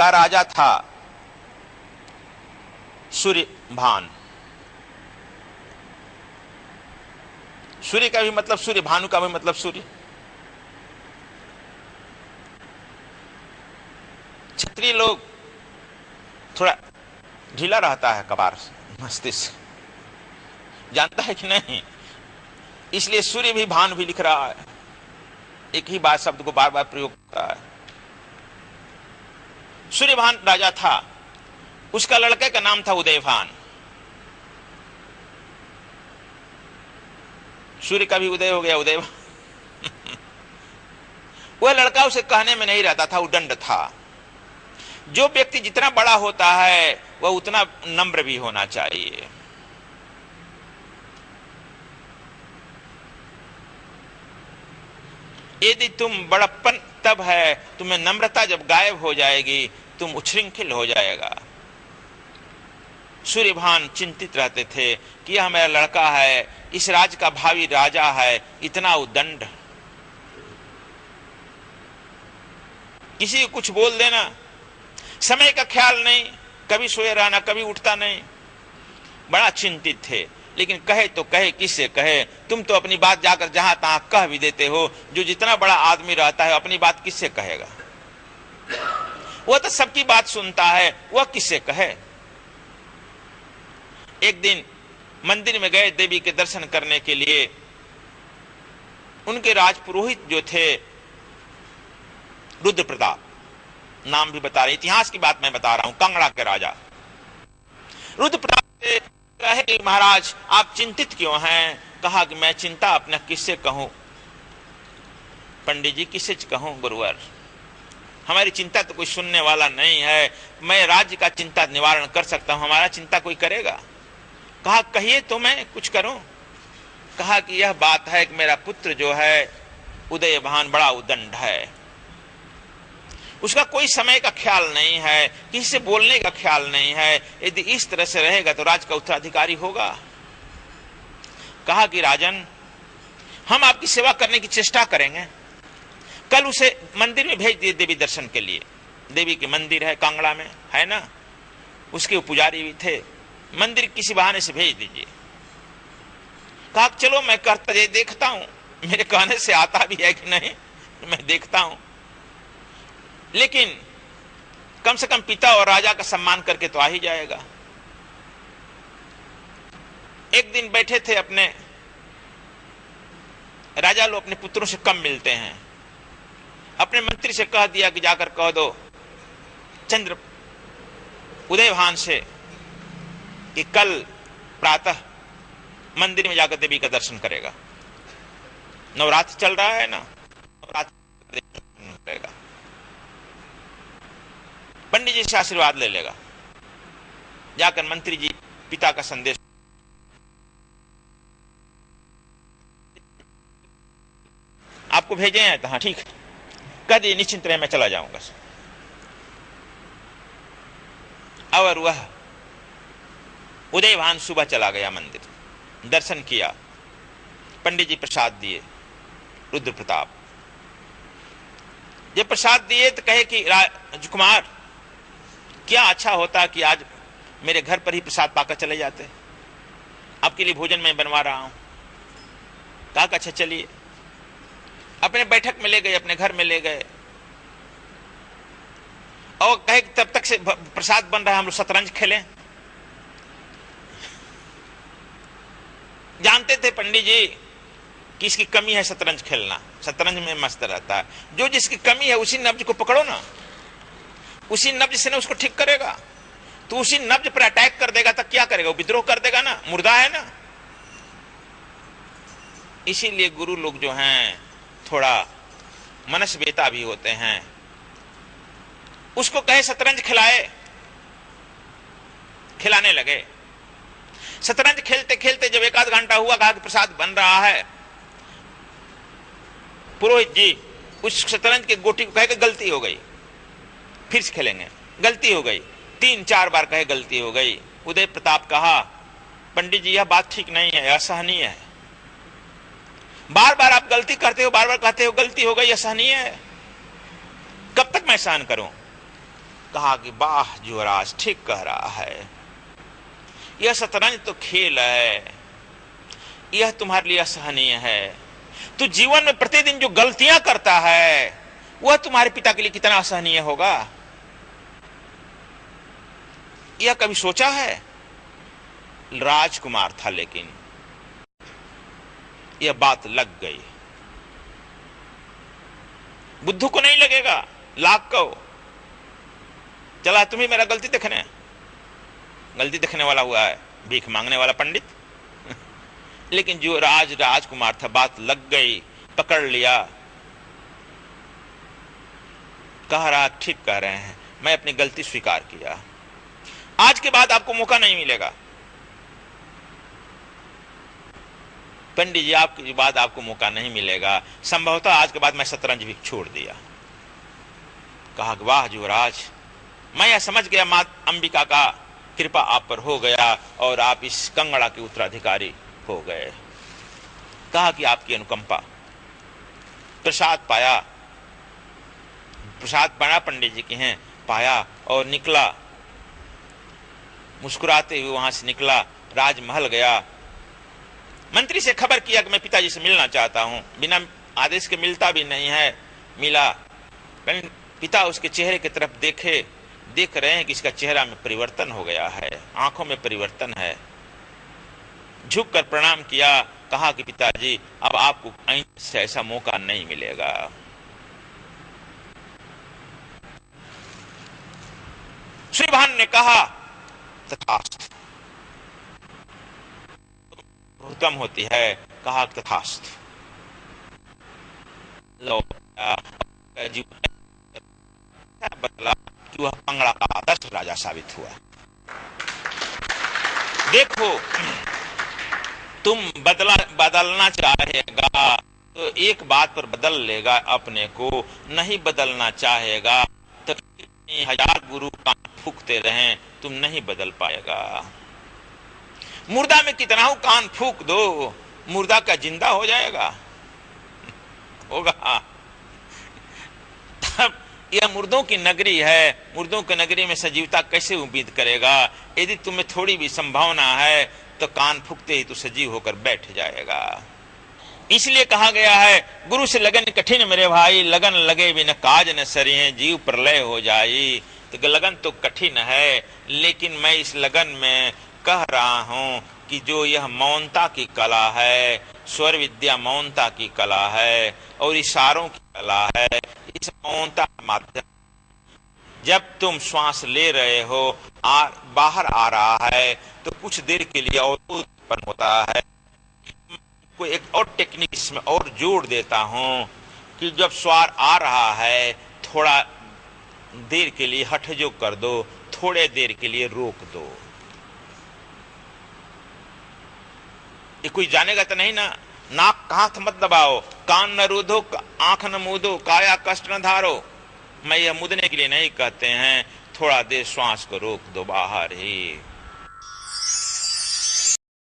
का राजा था सूर्यभान। सूर्य का भी मतलब सूर्य, भानु का भी मतलब सूर्य। क्षत्रिय लोग थोड़ा ढीला रहता है कपार, मस्तिष्क, जानता है कि नहीं? इसलिए सूर्य भी भानु भी लिख रहा है, एक ही बात शब्द को बार बार प्रयोग करता है। सूर्यभान राजा था, उसका लड़के का नाम था उदयभान। सूर्य का भी उदय हो गया, उदयभान। वह लड़का उसे कहने में नहीं रहता था, उदंड था। जो व्यक्ति जितना बड़ा होता है वह उतना नम्र भी होना चाहिए। यदि तुम बड़प्पन तब है, तुम्हें नम्रता जब गायब हो जाएगी तुम उच्छृंखल हो जाएगा। सूर्यभान चिंतित रहते थे कि यह मेरा लड़का है, इस राज्य का भावी राजा है, इतना उद्दंड, किसी को कुछ बोल देना, समय का ख्याल नहीं, कभी सोए रहना, कभी उठता नहीं। बड़ा चिंतित थे, लेकिन कहे तो कहे किससे कहे? तुम तो अपनी बात जाकर जहां तहां कह भी देते हो। जो जितना बड़ा आदमी रहता है अपनी बात किससे कहेगा? वह तो सबकी बात सुनता है, वह किससे कहे? एक दिन मंदिर में गए देवी के दर्शन करने के लिए। उनके राजपुरोहित जो थे रुद्र प्रताप, नाम भी बता रहे, इतिहास की बात मैं बता रहा हूं, कांगड़ा के राजा रुद्र प्रताप से कहे कि महाराज आप चिंतित क्यों हैं? कहा कि मैं चिंता अपना किससे कहूं पंडित जी, किससे कहूं गुरुवर, हमारी चिंता तो कोई सुनने वाला नहीं है। मैं राज्य का चिंता निवारण कर सकता हूं, हमारा चिंता कोई करेगा? कहा कहिए तो मैं कुछ करूं। कहा कि यह बात है कि मेरा पुत्र जो है उदयभान बड़ा उदंड है, उसका कोई समय का ख्याल नहीं है, किसी से बोलने का ख्याल नहीं है। यदि इस तरह से रहेगा तो राज्य का उत्तराधिकारी होगा। कहा कि राजन हम आपकी सेवा करने की चेष्टा करेंगे, कल उसे मंदिर में भेज दिए देवी दर्शन के लिए। देवी के मंदिर है कांगड़ा में, है ना, उसके पुजारी भी थे, मंदिर किसी बहाने से भेज दीजिए। कहा चलो मैं करता देखता हूं, मेरे कहने से आता भी है कि नहीं मैं देखता हूं, लेकिन कम से कम पिता और राजा का सम्मान करके तो आ ही जाएगा। एक दिन बैठे थे अपने, राजा लोग अपने पुत्रों से कम मिलते हैं, अपने मंत्री से कह दिया कि जाकर कह दो चंद्र उदयभान से कि कल प्रातः मंदिर में जाकर देवी का दर्शन करेगा। नवरात्र चल रहा है ना, नवरात्र करेगा, पंडित जी से आशीर्वाद ले लेगा। जाकर मंत्री जी पिता का संदेश, आपको भेजे हैं तो हाँ ठीक है, कह दिए निश्चिंत रहे मैं चला जाऊंगा। और वह उदयभान सुबह चला गया मंदिर, दर्शन किया, पंडित जी प्रसाद दिए रुद्र प्रताप। जब प्रसाद दिए तो कहे कि राजकुमार क्या अच्छा होता कि आज मेरे घर पर ही प्रसाद पाकर चले जाते, आपके लिए भोजन मैं बनवा रहा हूं। कहा अच्छा चलिए, अपने बैठक में ले गए, अपने घर में ले गए और कहे तब तक से प्रसाद बन रहा है, हम लोग शतरंज खेलें। जानते थे पंडित जी कि इसकी कमी है शतरंज खेलना, शतरंज में मस्त रहता है। जो जिसकी कमी है उसी नब्ज को पकड़ो ना, उसी नब्ज से ना उसको ठीक करेगा। तो उसी नब्ज पर अटैक कर देगा तो क्या करेगा? वो विद्रोह कर देगा ना, मुर्दा है ना। इसीलिए गुरु लोग जो हैं थोड़ा मनस्वेता भी होते हैं। उसको कहे शतरंज खिलाए, खिलाने लगे। शतरंज खेलते खेलते जब एक आध घंटा हुआ, कहा कि प्रसाद बन रहा है। पुरोहित जी उस शतरंज के गोटी को कहे कि गलती हो गई, फिर से खेलेंगे, गलती हो गई, 3-4 बार कहे गलती हो गई। उदय प्रताप कहा पंडित जी यह बात ठीक नहीं है, असहनीय है। बार बार आप गलती करते हो, बार बार कहते हो गलती हो गई, असहनीय है, कब तक मैं सहन करूं? कहा कि वाह युवराज, ठीक कह रहा है, यह शतरंज तो खेल है, यह तुम्हारे लिए असहनीय है। तो जीवन में प्रतिदिन जो गलतियां करता है वह तुम्हारे पिता के लिए कितना असहनीय होगा, यह कभी सोचा है? राजकुमार था, लेकिन यह बात लग गई। बुद्धू को नहीं लगेगा, लाख को चला तुम्हें मेरा गलती देखने वाला हुआ है, भीख मांगने वाला पंडित। लेकिन जो राजकुमार था, बात लग गई, पकड़ लिया, कह रहा ठीक कह रहे हैं, मैं अपनी गलती स्वीकार किया, आज के बाद आपको मौका नहीं मिलेगा। पंडित जी, आपके बाद आपको मौका नहीं मिलेगा, संभवतः आज के बाद मैं शतरंज भी छोड़ दिया। कहा वाह युवराज, मैं यह समझ गया मां अंबिका का कृपा आप पर हो गया और आप इस कंगड़ा के उत्तराधिकारी हो गए। कहा कि आपकी अनुकंपा। प्रसाद पाया, पंडित जी के हैं, पाया और निकला, मुस्कुराते हुए वहां से निकला, राजमहल गया, मंत्री से खबर किया कि मैं पिताजी से मिलना चाहता हूं। बिना आदेश के मिलता भी नहीं है, मिला। पिता उसके चेहरे की तरफ देख रहे हैं कि इसका चेहरा में परिवर्तन हो गया है, आंखों में परिवर्तन है। झुककर प्रणाम किया, कहा कि पिताजी अब आपको ऐसे ऐसा मौका नहीं मिलेगा। श्रीभान ने कहा तथास्तु, उत्तम होती है, कहा तथास्तु। लो बदला कि वह कंगड़ा का आदर्श राजा साबित हुआ। देखो, तुम बदलना चाहेगा तो एक बात पर बदल लेगा अपने को, नहीं बदलना चाहेगा तो 1000 गुरु कान फूकते रहें, तुम नहीं बदल पाएगा। मुर्दा में कितना हो कान फूक दो, मुर्दा का जिंदा हो जाएगा, होगा। तब यह मुर्दों की नगरी है, मुर्दों की नगरी में सजीवता कैसे उम्मीद करेगा? यदि तुम्हें थोड़ी भी संभावना है तो कान फूकते ही तो सजीव होकर बैठ जाएगा। इसलिए कहा गया है, गुरु से लगन कठिन मेरे भाई, लगन लगे बिन काज न सरिये, जीव प्रलय हो जाई। तो लगन तो कठिन है, लेकिन मैं इस लगन में कह रहा हूं कि जो यह मौनता की कला है, स्वर विद्या मौनता की कला है और इशारों की कला है, इस मौनता के माध्यम जब तुम श्वास ले रहे हो, बाहर आ रहा है तो कुछ देर के लिए और उत्पन्न होता है। कोई एक और टेक्निक इसमें और जोड़ देता हूं कि जब स्वर आ रहा है, थोड़ा देर के लिए हठजो कर दो, थोड़े देर के लिए रोक दो। ये कोई जानेगा तो नहीं ना। नाक का हाथ मत दबाओ, कान न रूधो, आंख न मूदो, काया कष्ट न धारो। मैं यह मुदने के लिए नहीं कहते हैं, थोड़ा देर श्वास को रोक दो बाहर ही।